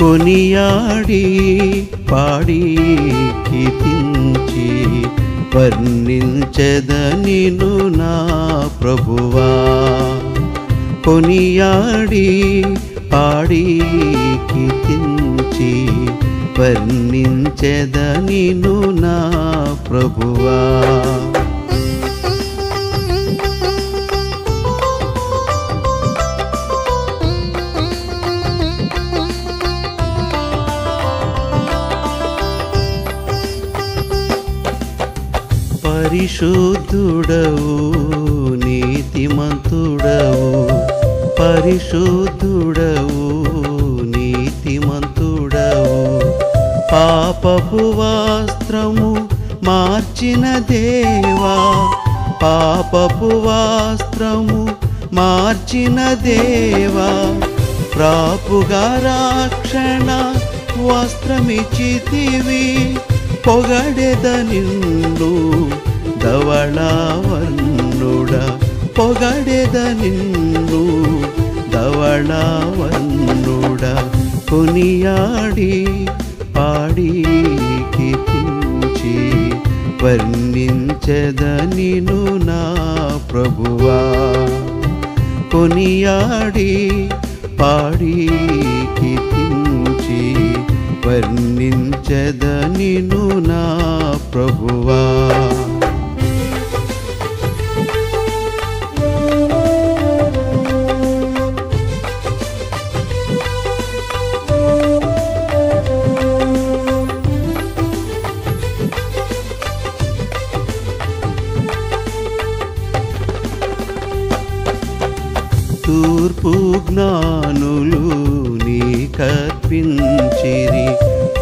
కొనియాడి పాడి కీర్తించి వర్ణించెదనిను నా ప్రభువా. కొనియాడి పాడి కీర్తించి వర్ణించెదనిను నా ప్రభువా. పరిశుద్ధుడవు నీతిమంతుడవు, పరిశుద్ధుడవు నీతిమంతుడవు, పాపపు వస్త్రము మార్చిన దేవా, పాపపు వస్త్రము మార్చిన దేవా, ప్రాపుగా రక్షణ వస్త్రమిచ్చితివి, పొగడెద నిన్ను ధవళవర్ణుడా, పొగడెద నిన్ను ధవళవర్ణుడా. కొనియాడి పాడి కీర్తించి వర్ణించెదనిను నా ప్రభువా. కొనియాడి పాడి కీర్తించి వర్ణించెదనిను నా ప్రభువా. తూర్పు జ్ఞానులు నీకర్పించిరి,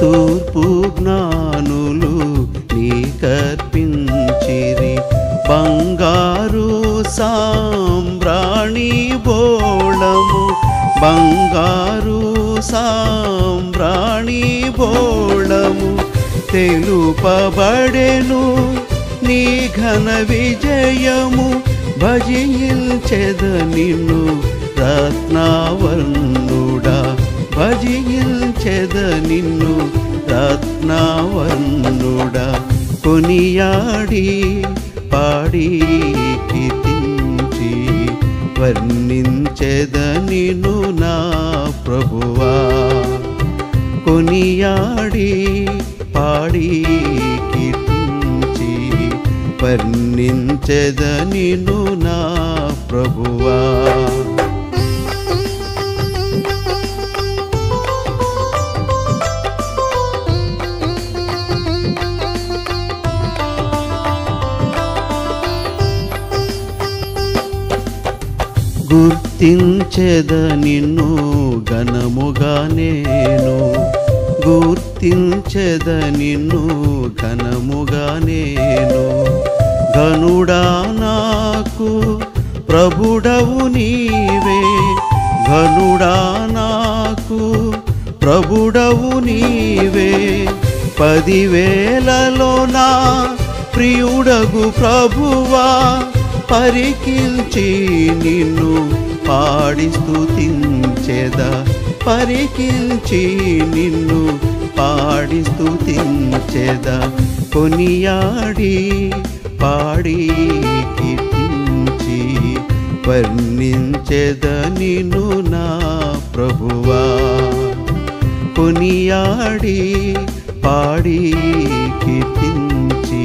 తూర్పు జ్ఞానులు నీకర్పించిరి, బంగారు సాంబ్రాణి బోళము, బంగారు సాంబ్రాణి బోళము, తెలుపబడెను నీ ఘన విజయము, భజించెద నిన్ను రత్నవర్ణుడా, భజించెద నిన్ను రత్నవర్ణుడా. కొనియాడి పాడి కీర్తించి వర్ణించెదనిను నా ప్రభువా. కొనియాడి పాడి కీర్తించి వర్ణించెదనిను నా ప్రభువా. గుర్తించెద నిన్ను ఘనముగా నేను, గుర్తించెద నిన్ను ఘనముగా నేను, ఘనుడా నాకు ప్రభుడవు నీవే, ఘనుడా నాకు ప్రభుడవు నీవే, 10,000లో నా ప్రియుడగు ప్రభువా, పరికిల్చి నిన్ను పాడి స్తుతించెదా, పరికిల్చి నిన్ను పాడి స్తుతించెదా. కొనియాడి పాడి కీర్తించి వర్ణించెదనిను నా ప్రభువా. కొనియాడి పాడి కీర్తించి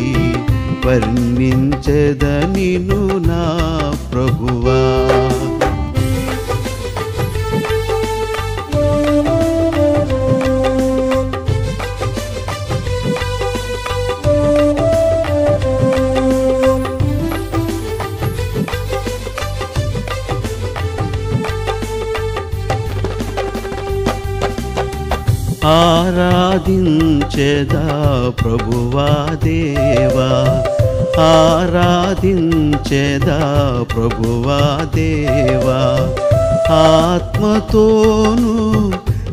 వర్ణించెదనిను నా ప్రభువా. ఆరాధించెదా ప్రభువా దేవా, ఆరాధించెదా ప్రభువా దేవా, ఆత్మతోను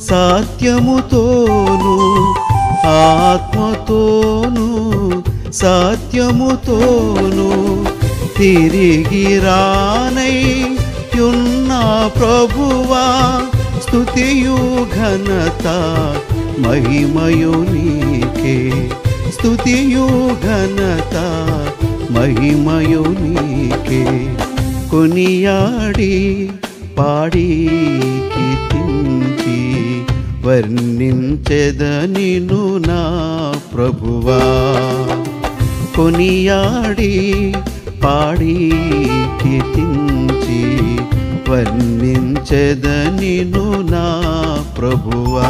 సత్యముతోను, ఆత్మతోను సత్యముతోను, తిరిగి రానై యున్న ప్రభువా, స్తుతియు ఘనత మహిమయు నీకే, స్తుతియు ఘనత మహిమయు నీకే. కొనియాడి పాడి కీర్తించి వర్ణించెద నిన్ను నా ప్రభువా. కొనియాడి పాడి కీర్తించి వర్ణించెద నిన్ను నా ప్రభువా.